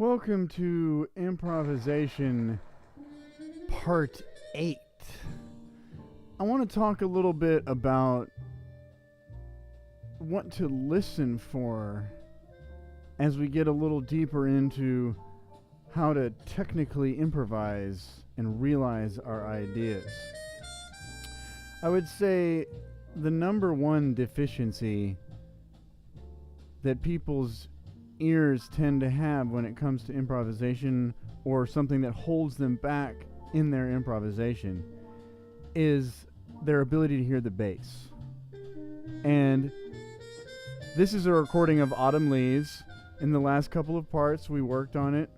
Welcome to Improvisation Part 8. I want to talk a little bit about what to listen for as we get a little deeper into how to technically improvise and realize our ideas. I would say the number one deficiency that people's ears tend to have when it comes to improvisation, or something that holds them back in their improvisation, is their ability to hear the bass. And this is a recording of Autumn Leaves. In the last couple of parts we worked on it,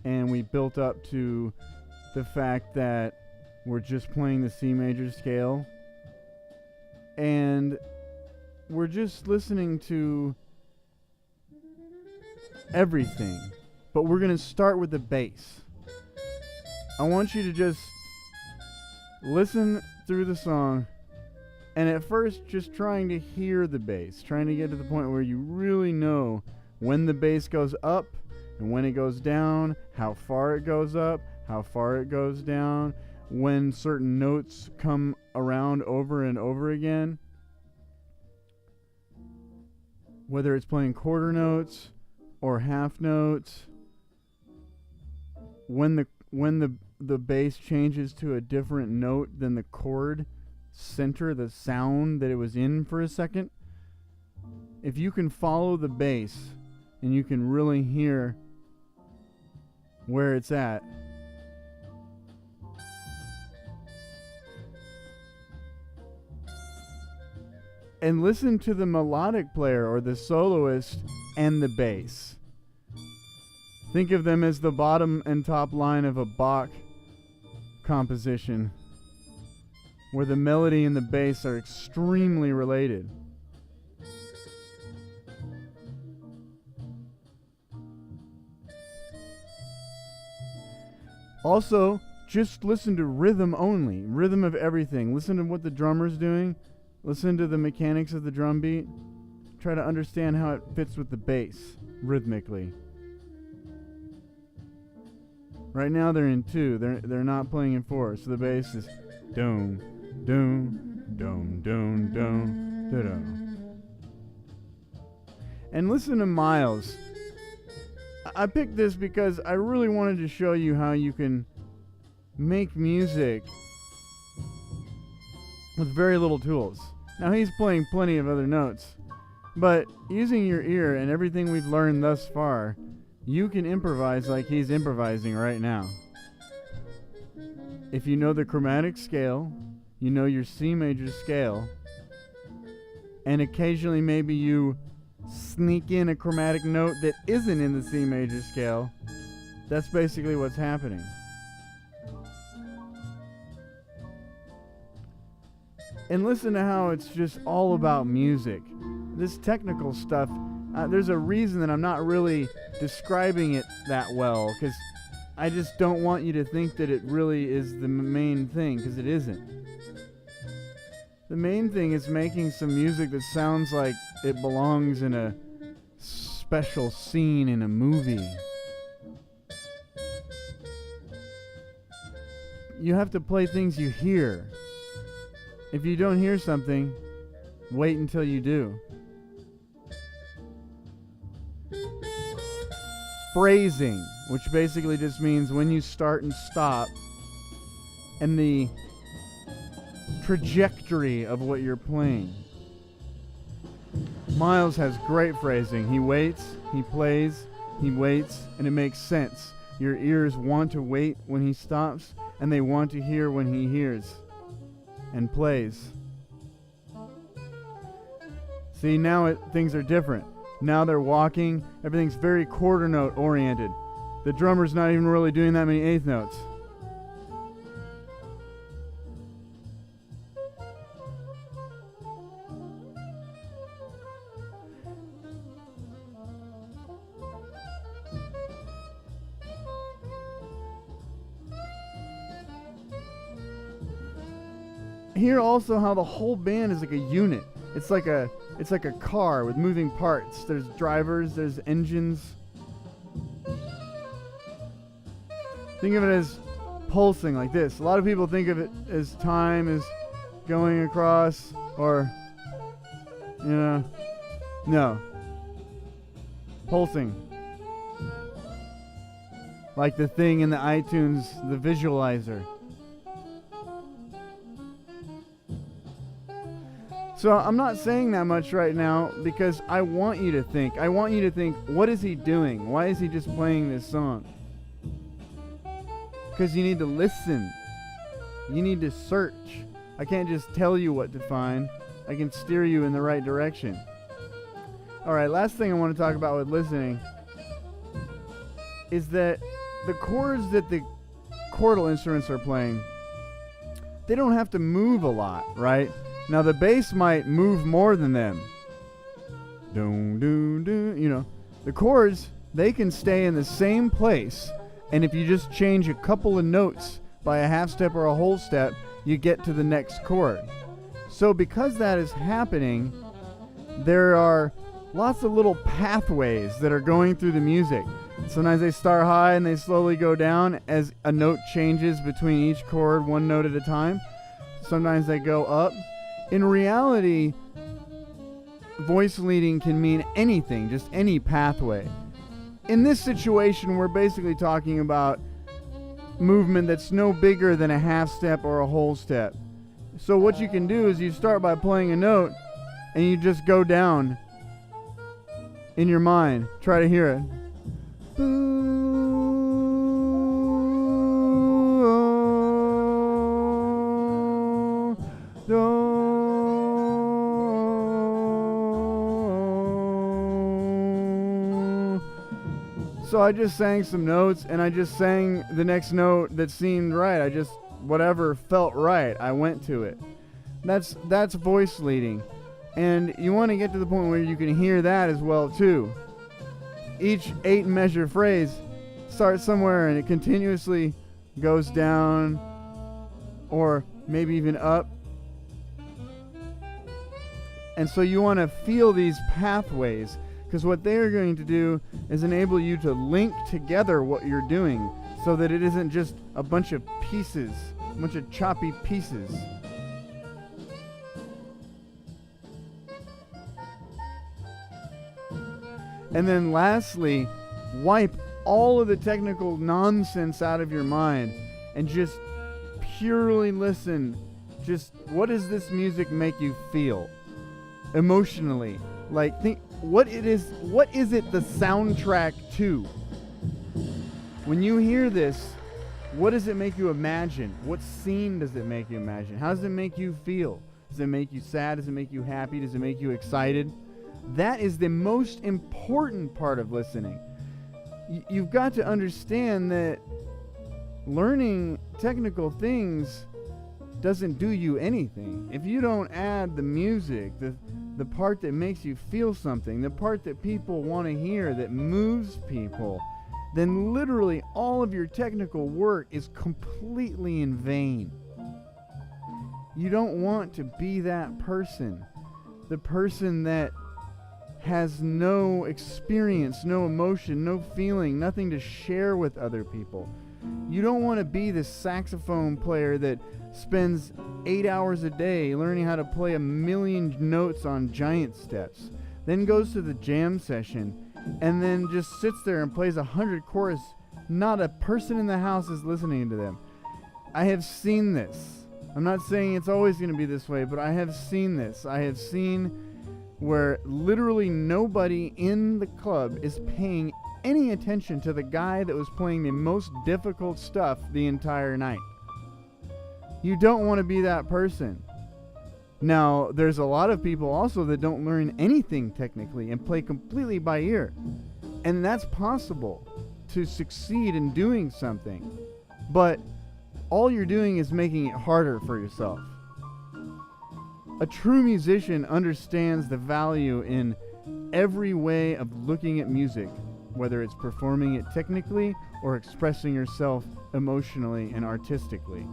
and we built up to the fact that we're just playing the C major scale, and we're just listening to everything, but we're going to start with the bass. I want you to just listen through the song, and at first just trying to hear the bass, trying to get to the point where you really know when the bass goes up and when it goes down, how far it goes up, how far it goes down, when certain notes come around over and over again, whether it's playing quarter notes or half notes, when the bass changes to a different note than the chord center, the sound that it was in for a second. If you can follow the bass and you can really hear where it's at, and listen to the melodic player or the soloist and the bass. Think of them as the bottom and top line of a Bach composition, where the melody and the bass are extremely related. Also, just listen to rhythm only, rhythm of everything. Listen to what the drummer's doing. Listen to the mechanics of the drum beat. Try to understand how it fits with the bass rhythmically. Right now they're in 2. They're not playing in 4. So the bass is doom, doom, doom, doom, doom, doom. And listen to Miles. I picked this because I really wanted to show you how you can make music with very little tools. Now he's playing plenty of other notes, but using your ear and everything we've learned thus far, you can improvise like he's improvising right now. If you know the chromatic scale, you know your C major scale, and occasionally maybe you sneak in a chromatic note that isn't in the C major scale, that's basically what's happening. And listen to how it's just all about music. This technical stuff, there's a reason that I'm not really describing it that well, because I just don't want you to think that it really is the main thing, because it isn't. The main thing is making some music that sounds like it belongs in a special scene in a movie. You have to play things you hear. If you don't hear something, wait until you do. Phrasing, which basically just means when you start and stop, and the trajectory of what you're playing. Miles has great phrasing. He waits, he plays, he waits, and it makes sense. Your ears want to wait when he stops, and they want to hear when he hears and plays. See, now things are different. Now they're walking. Everything's very quarter note oriented. The drummer's not even really doing that many eighth notes. Hear also how the whole band is like a unit. It's like a car with moving parts. There's drivers, there's engines. Think of it as pulsing like this. A lot of people think of it as time is going across, or, no. Pulsing. Like the thing in the iTunes, the visualizer. So I'm not saying that much right now because I want you to think. I want you to think, what is he doing? Why is he just playing this song? Because you need to listen. You need to search. I can't just tell you what to find. I can steer you in the right direction. Alright, last thing I want to talk about with listening is that the chords that the chordal instruments are playing, they don't have to move a lot, right? Now the bass might move more than them. Doom, doom, doom. The chords, they can stay in the same place, and if you just change a couple of notes by a half step or a whole step, you get to the next chord. So because that is happening, there are lots of little pathways that are going through the music. Sometimes they start high and they slowly go down as a note changes between each chord, one note at a time. Sometimes they go up. In reality, voice leading can mean anything, just any pathway. In this situation, we're basically talking about movement that's no bigger than a half step or a whole step. So what you can do is you start by playing a note and you just go down in your mind. Try to hear it. So I just sang some notes, and I just sang the next note that seemed right. Whatever felt right, I went to it. That's voice leading. And you want to get to the point where you can hear that as well too. Each 8-measure phrase starts somewhere and it continuously goes down or maybe even up. And so you want to feel these pathways, because what they are going to do is enable you to link together what you're doing so that it isn't just a bunch of pieces, a bunch of choppy pieces. And then lastly, wipe all of the technical nonsense out of your mind and just purely listen. Just, what does this music make you feel emotionally? Like, think what is it the soundtrack to? When you hear this, what does it make you imagine? What scene does it make you imagine? How does it make you feel? Does it make you sad? Does it make you happy? Does it make you excited? That is the most important part of listening. You've got to understand that learning technical things doesn't do you anything. If you don't add the music, the part that makes you feel something, the part that people want to hear, that moves people, then literally all of your technical work is completely in vain. You don't want to be that person. The person that has no experience, no emotion, no feeling, nothing to share with other people. You don't want to be the saxophone player that spends 8 hours a day learning how to play 1,000,000 notes on giant steps, then goes to the jam session, and then just sits there and plays 100 chords. Not a person in the house is listening to them. I have seen this. I'm not saying it's always going to be this way, but I have seen this. I have seen where literally nobody in the club is paying any attention to the guy that was playing the most difficult stuff the entire night. You don't want to be that person. Now, there's a lot of people also that don't learn anything technically and play completely by ear. And that's possible to succeed in doing something. But all you're doing is making it harder for yourself. A true musician understands the value in every way of looking at music, whether it's performing it technically or expressing yourself emotionally and artistically.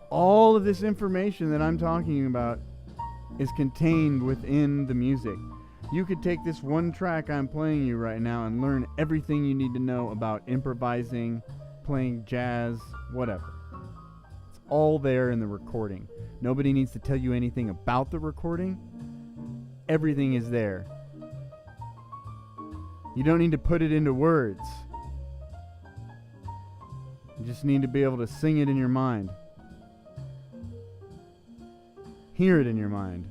All of this information that I'm talking about is contained within the music. You could take this one track I'm playing you right now and learn everything you need to know about improvising, playing jazz, whatever. It's all there in the recording. Nobody needs to tell you anything about the recording. Everything is there. You don't need to put it into words. You just need to be able to sing it in your mind. Hear it in your mind.